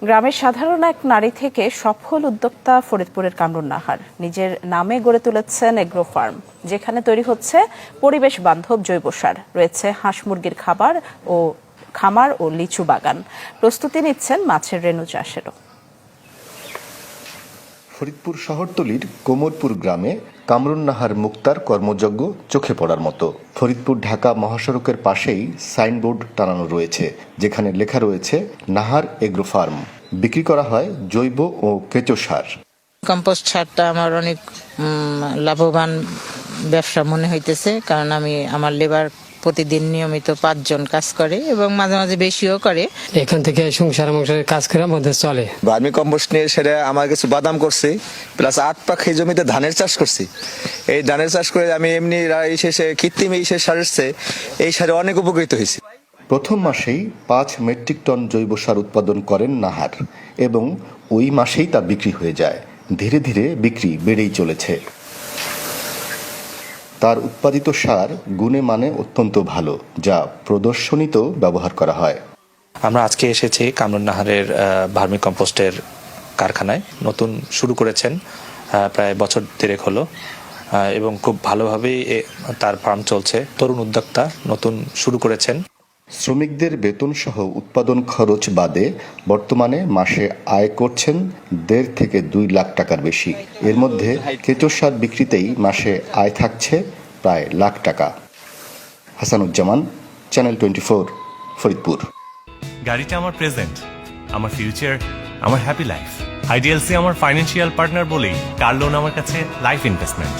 গ্রামের সাধারণ এক নারী থেকে সফল উদ্যোক্তা ফরিদপুরের কামরুন নাহার নিজের নামে গড়ে তুলেছেন এগ্রো ফার্ম, যেখানে তৈরি হচ্ছে পরিবেশ বান্ধব জৈব সার, রয়েছে হাঁস মুরগির খামার ও লিচু বাগান। প্রস্তুতি নিচ্ছেন মাছের রেণু চাষেরও। ফরিদপুর শহরতলির কোমরপুর গ্রামে কামরুন নাহার মুক্তার কর্মযজ্ঞ চোখে পড়ার মতো। ফরিদপুর ঢাকা মহাসড়কের পাশেই সাইনবোর্ড টানানো রয়েছে, যেখানে লেখা রয়েছে নাহার এগ্রো ফার্ম। বিক্রি করা হয় জৈব ও কেঁচো সার। কম্পোস্ট সারটা আমার অনেক লাভবান ব্যবসা মনে হইতেছে, কারণ আমার লেবার প্রতিদিন নিয়মিত 5 জন কাজ করে এবং মাঝে মাঝে বেশিও করে। এখান থেকে সংসার কাজ করে আমাদের চলে। ভার্মি কম্পোস্ট নিয়ে সেটা আমার কিছু বাদাম করছি, প্লাস 8 পাখ এই জমিতে ধানের চাষ করছি। এই ধানের চাষ করে আমি এমনি শেষে কৃত্রিম এই সারের এই সারে অনেক উপকৃত হয়েছি। প্রথম মাসেই 5 মেট্রিক টন জৈব সার উৎপাদন করেন নাহার এবং ওই মাসেই তা বিক্রি হয়ে যায়। ধীরে ধীরে বিক্রি বেড়েই চলেছে। তার উৎপাদিত সার গুণে মানে অত্যন্ত ভালো, যা প্রদর্শনীতেও ব্যবহার করা হয়। আমরা আজকে এসেছি কামরুন নাহারের ভার্মি কম্পোস্টের কারখানায়। নতুন শুরু করেছেন, প্রায় বছর 3 হলো এবং খুব ভালোভাবেই তার ফার্ম চলছে। তরুণ উদ্যোক্তা, নতুন শুরু করেছেন। শ্রমিকদের বেতন সহ উৎপাদন খরচ বাদে বর্তমানে মাসে আয় করছেন 1.5 থেকে 2 লাখ টাকার বেশি। এর মধ্যে কেঁচো সার বিক্রিতেই মাসে আয় থাকছে প্রায় লাখ টাকা। হাসানুজ্জামান, চ্যানেল 24, ফরিদপুর। গাড়িটা আমার প্রেজেন্ট, আমার ফিউচার, আমার হ্যাপি লাইফ। আইডিএলসি আমার ফাইন্যান্সিয়াল পার্টনার বলেই কার লোন আমার কাছে লাইফ ইনভেস্টমেন্ট।